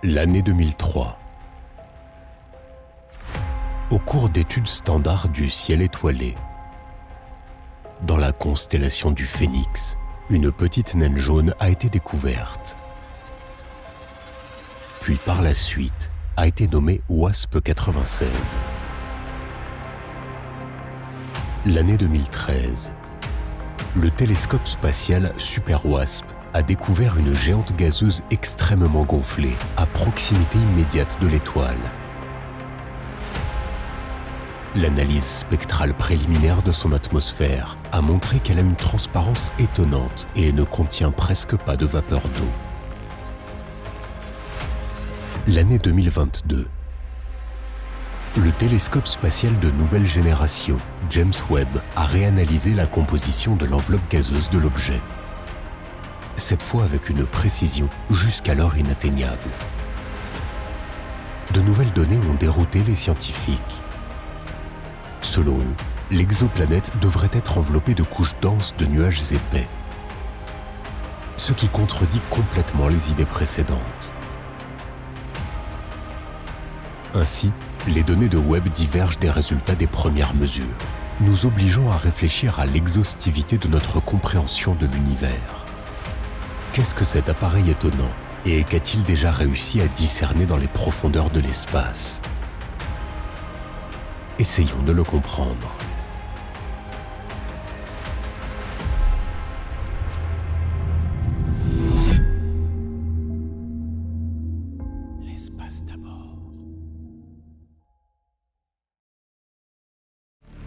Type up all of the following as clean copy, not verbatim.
L'année 2003. Au cours d'études standards du ciel étoilé, dans la constellation du Phénix, une petite naine jaune a été découverte. Puis par la suite, a été nommée WASP 96. L'année 2013. Le télescope spatial Super WASP a découvert une géante gazeuse extrêmement gonflée à proximité immédiate de l'étoile. L'analyse spectrale préliminaire de son atmosphère a montré qu'elle a une transparence étonnante et ne contient presque pas de vapeur d'eau. L'année 2022. Le télescope spatial de nouvelle génération, James Webb, a réanalysé la composition de l'enveloppe gazeuse de l'objet. Cette fois avec une précision jusqu'alors inatteignable. De nouvelles données ont dérouté les scientifiques. Selon eux, l'exoplanète devrait être enveloppée de couches denses de nuages épais, ce qui contredit complètement les idées précédentes. Ainsi, les données de Webb divergent des résultats des premières mesures, nous obligeant à réfléchir à l'exhaustivité de notre compréhension de l'univers. Qu'est-ce que cet appareil étonnant et qu'a-t-il déjà réussi à discerner dans les profondeurs de l'espace ? Essayons de le comprendre. L'espace d'abord.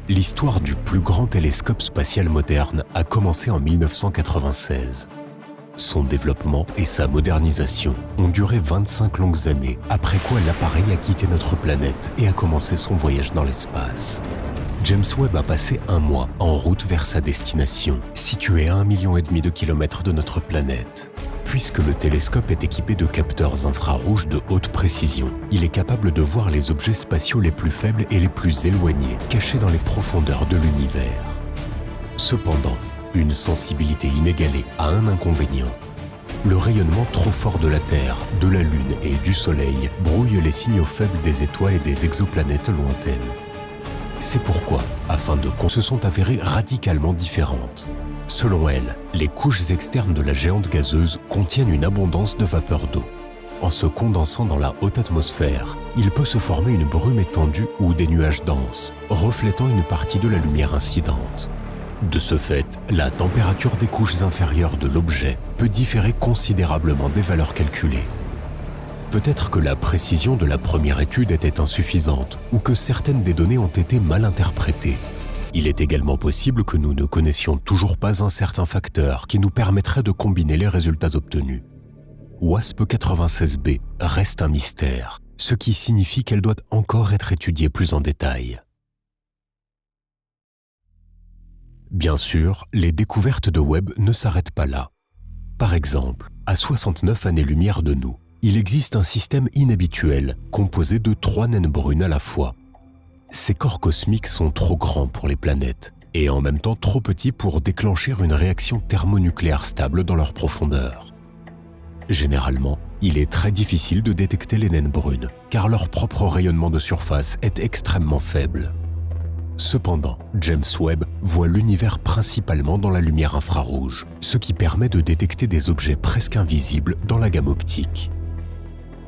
L'histoire du plus grand télescope spatial moderne a commencé en 1996. Son développement et sa modernisation ont duré 25 longues années, après quoi l'appareil a quitté notre planète et a commencé son voyage dans l'espace. James Webb a passé 1 mois en route vers sa destination, située à 1,5 million de kilomètres de notre planète. Puisque le télescope est équipé de capteurs infrarouges de haute précision, il est capable de voir les objets spatiaux les plus faibles et les plus éloignés, cachés dans les profondeurs de l'univers. Cependant, une sensibilité inégalée a un inconvénient. Le rayonnement trop fort de la Terre, de la Lune et du Soleil brouille les signaux faibles des étoiles et des exoplanètes lointaines. C'est pourquoi, afin de se sont avérées radicalement différentes. Selon elle, les couches externes de la géante gazeuse contiennent une abondance de vapeur d'eau. En se condensant dans la haute atmosphère, il peut se former une brume étendue ou des nuages denses, reflétant une partie de la lumière incidente. De ce fait, la température des couches inférieures de l'objet peut différer considérablement des valeurs calculées. Peut-être que la précision de la première étude était insuffisante ou que certaines des données ont été mal interprétées. Il est également possible que nous ne connaissions toujours pas un certain facteur qui nous permettrait de combiner les résultats obtenus. WASP 96b reste un mystère, ce qui signifie qu'elle doit encore être étudiée plus en détail. Bien sûr, les découvertes de Webb ne s'arrêtent pas là. Par exemple, à 69 années-lumière de nous, il existe un système inhabituel composé de 3 naines brunes à la fois. Ces corps cosmiques sont trop grands pour les planètes et en même temps trop petits pour déclencher une réaction thermonucléaire stable dans leur profondeur. Généralement, il est très difficile de détecter les naines brunes car leur propre rayonnement de surface est extrêmement faible. Cependant, James Webb voit l'univers principalement dans la lumière infrarouge, ce qui permet de détecter des objets presque invisibles dans la gamme optique.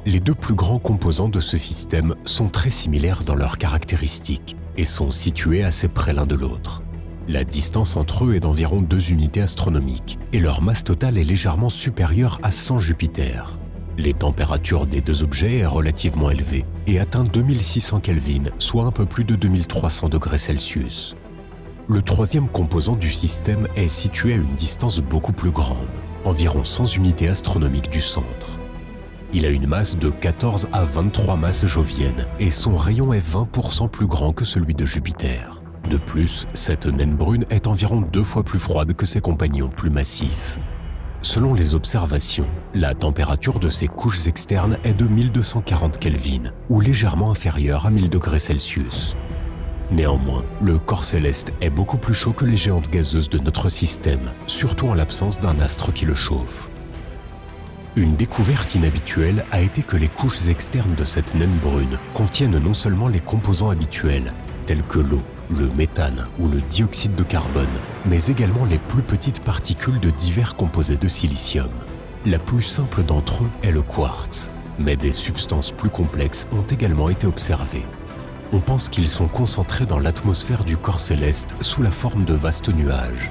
Les 2 plus grands composants de ce système sont très similaires dans leurs caractéristiques et sont situés assez près l'un de l'autre. La distance entre eux est d'environ 2 unités astronomiques et leur masse totale est légèrement supérieure à 100 Jupiter. Les températures des 2 objets est relativement élevée et atteint 2600 Kelvin, soit un peu plus de 2300 degrés Celsius. Le 3e composant du système est situé à une distance beaucoup plus grande, environ 100 unités astronomiques du centre. Il a une masse de 14 à 23 masses joviennes et son rayon est 20% plus grand que celui de Jupiter. De plus, cette naine brune est environ 2 fois plus froide que ses compagnons plus massifs. Selon les observations, la température de ces couches externes est de 1240 Kelvin, ou légèrement inférieure à 1000 degrés Celsius. Néanmoins, le corps céleste est beaucoup plus chaud que les géantes gazeuses de notre système, surtout en l'absence d'un astre qui le chauffe. Une découverte inhabituelle a été que les couches externes de cette naine brune contiennent non seulement les composants habituels, tels que l'eau, le méthane ou le dioxyde de carbone, mais également les plus petites particules de divers composés de silicium. La plus simple d'entre eux est le quartz, mais des substances plus complexes ont également été observées. On pense qu'ils sont concentrés dans l'atmosphère du corps céleste sous la forme de vastes nuages.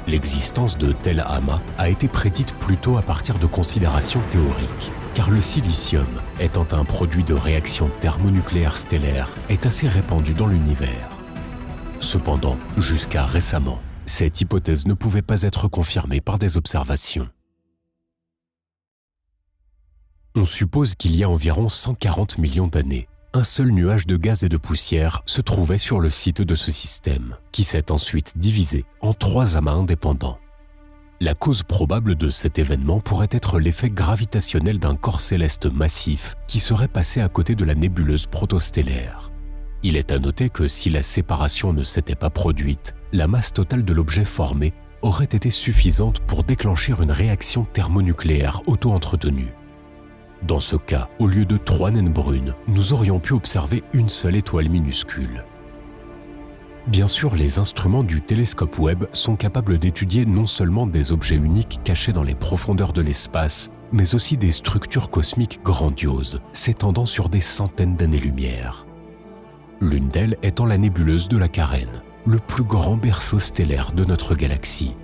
L'existence de tels amas a été prédite plutôt à partir de considérations théoriques, car le silicium, étant un produit de réaction thermonucléaire stellaire, est assez répandu dans l'univers. Cependant, jusqu'à récemment, cette hypothèse ne pouvait pas être confirmée par des observations. On suppose qu'il y a environ 140 millions d'années, un seul nuage de gaz et de poussière se trouvait sur le site de ce système, qui s'est ensuite divisé en 3 amas indépendants. La cause probable de cet événement pourrait être l'effet gravitationnel d'un corps céleste massif qui serait passé à côté de la nébuleuse protostellaire. Il est à noter que si la séparation ne s'était pas produite, la masse totale de l'objet formé aurait été suffisante pour déclencher une réaction thermonucléaire auto-entretenue. Dans ce cas, au lieu de 3 naines brunes, nous aurions pu observer une seule étoile minuscule. Bien sûr, les instruments du télescope Webb sont capables d'étudier non seulement des objets uniques cachés dans les profondeurs de l'espace, mais aussi des structures cosmiques grandioses, s'étendant sur des centaines d'années-lumière. L'une d'elles étant la nébuleuse de la Carène, le plus grand berceau stellaire de notre galaxie.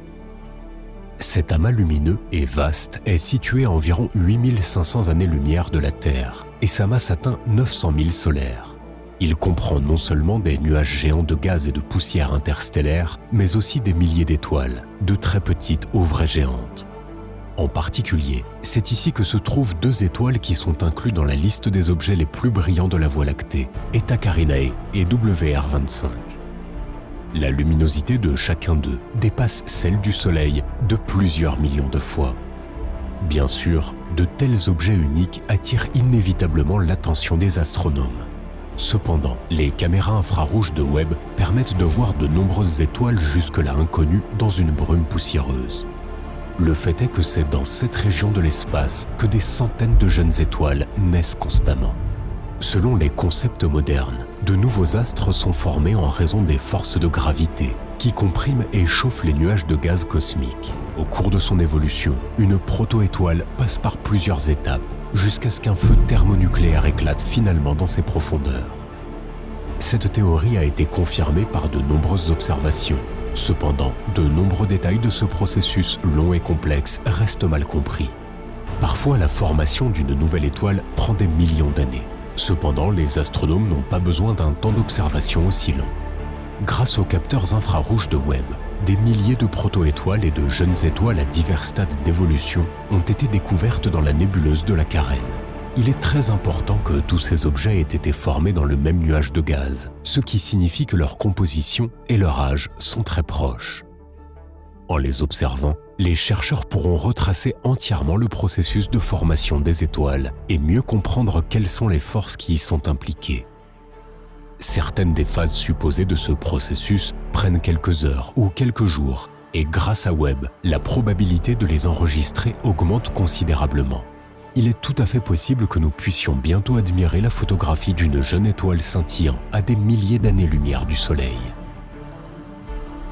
Cet amas lumineux et vaste est situé à environ 8500 années-lumière de la Terre et sa masse atteint 900 000 solaires. Il comprend non seulement des nuages géants de gaz et de poussière interstellaires, mais aussi des milliers d'étoiles, de très petites aux vraies géantes. En particulier, c'est ici que se trouvent 2 étoiles qui sont incluses dans la liste des objets les plus brillants de la Voie lactée, Eta Carinae et WR25. La luminosité de chacun d'eux dépasse celle du Soleil de plusieurs millions de fois. Bien sûr, de tels objets uniques attirent inévitablement l'attention des astronomes. Cependant, les caméras infrarouges de Webb permettent de voir de nombreuses étoiles jusque-là inconnues dans une brume poussiéreuse. Le fait est que c'est dans cette région de l'espace que des centaines de jeunes étoiles naissent constamment. Selon les concepts modernes, de nouveaux astres sont formés en raison des forces de gravité qui compriment et chauffent les nuages de gaz cosmiques. Au cours de son évolution, une proto-étoile passe par plusieurs étapes jusqu'à ce qu'un feu thermonucléaire éclate finalement dans ses profondeurs. Cette théorie a été confirmée par de nombreuses observations. Cependant, de nombreux détails de ce processus long et complexe restent mal compris. Parfois, la formation d'une nouvelle étoile prend des millions d'années. Cependant, les astronomes n'ont pas besoin d'un temps d'observation aussi long. Grâce aux capteurs infrarouges de Webb, des milliers de proto-étoiles et de jeunes étoiles à divers stades d'évolution ont été découvertes dans la nébuleuse de la Carène. Il est très important que tous ces objets aient été formés dans le même nuage de gaz, ce qui signifie que leur composition et leur âge sont très proches. En les observant, les chercheurs pourront retracer entièrement le processus de formation des étoiles et mieux comprendre quelles sont les forces qui y sont impliquées. Certaines des phases supposées de ce processus prennent quelques heures ou quelques jours, et grâce à Webb, la probabilité de les enregistrer augmente considérablement. Il est tout à fait possible que nous puissions bientôt admirer la photographie d'une jeune étoile scintillant à des milliers d'années-lumière du Soleil.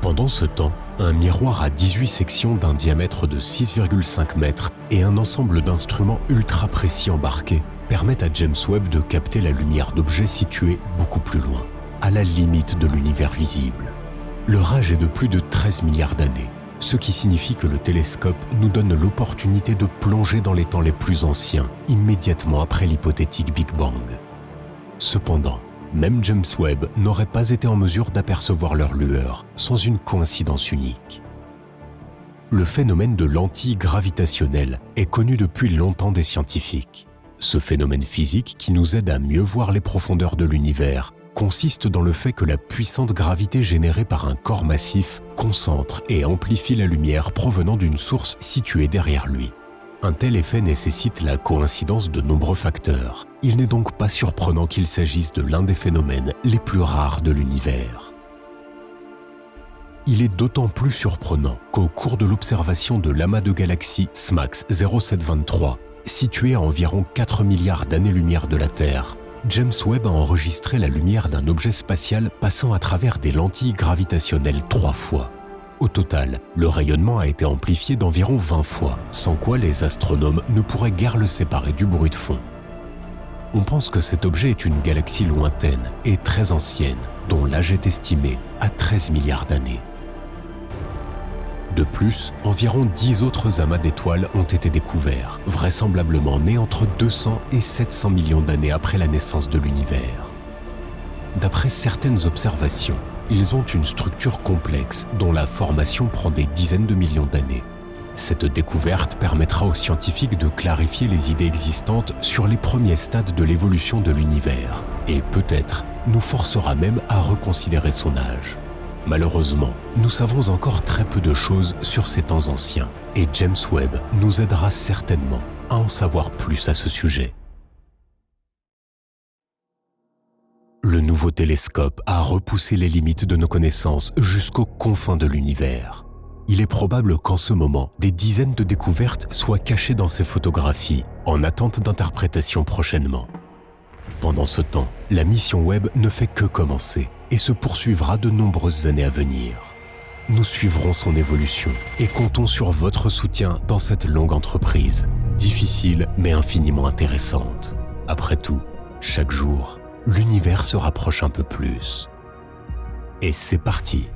Pendant ce temps, un miroir à 18 sections d'un diamètre de 6,5 mètres et un ensemble d'instruments ultra précis embarqués permettent à James Webb de capter la lumière d'objets situés beaucoup plus loin, à la limite de l'univers visible. Leur âge est de plus de 13 milliards d'années, ce qui signifie que le télescope nous donne l'opportunité de plonger dans les temps les plus anciens, immédiatement après l'hypothétique Big Bang. Cependant, même James Webb n'aurait pas été en mesure d'apercevoir leur lueur sans une coïncidence unique. Le phénomène de lentille gravitationnelle est connu depuis longtemps des scientifiques. Ce phénomène physique qui nous aide à mieux voir les profondeurs de l'univers consiste dans le fait que la puissante gravité générée par un corps massif concentre et amplifie la lumière provenant d'une source située derrière lui. Un tel effet nécessite la coïncidence de nombreux facteurs. Il n'est donc pas surprenant qu'il s'agisse de l'un des phénomènes les plus rares de l'univers. Il est d'autant plus surprenant qu'au cours de l'observation de l'amas de galaxies SMACS 0723 Situé à environ 4 milliards d'années-lumière de la Terre, James Webb a enregistré la lumière d'un objet spatial passant à travers des lentilles gravitationnelles 3 fois. Au total, le rayonnement a été amplifié d'environ 20 fois, sans quoi les astronomes ne pourraient guère le séparer du bruit de fond. On pense que cet objet est une galaxie lointaine et très ancienne, dont l'âge est estimé à 13 milliards d'années. De plus, environ 10 autres amas d'étoiles ont été découverts, vraisemblablement nés entre 200 et 700 millions d'années après la naissance de l'univers. D'après certaines observations, ils ont une structure complexe dont la formation prend des dizaines de millions d'années. Cette découverte permettra aux scientifiques de clarifier les idées existantes sur les premiers stades de l'évolution de l'univers et peut-être nous forcera même à reconsidérer son âge. Malheureusement, nous savons encore très peu de choses sur ces temps anciens et James Webb nous aidera certainement à en savoir plus à ce sujet. Le nouveau télescope a repoussé les limites de nos connaissances jusqu'aux confins de l'univers. Il est probable qu'en ce moment, des dizaines de découvertes soient cachées dans ces photographies, en attente d'interprétation prochainement. Pendant ce temps, la mission Webb ne fait que commencer et se poursuivra de nombreuses années à venir. Nous suivrons son évolution et comptons sur votre soutien dans cette longue entreprise, difficile mais infiniment intéressante. Après tout, chaque jour, l'univers se rapproche un peu plus. Et c'est parti!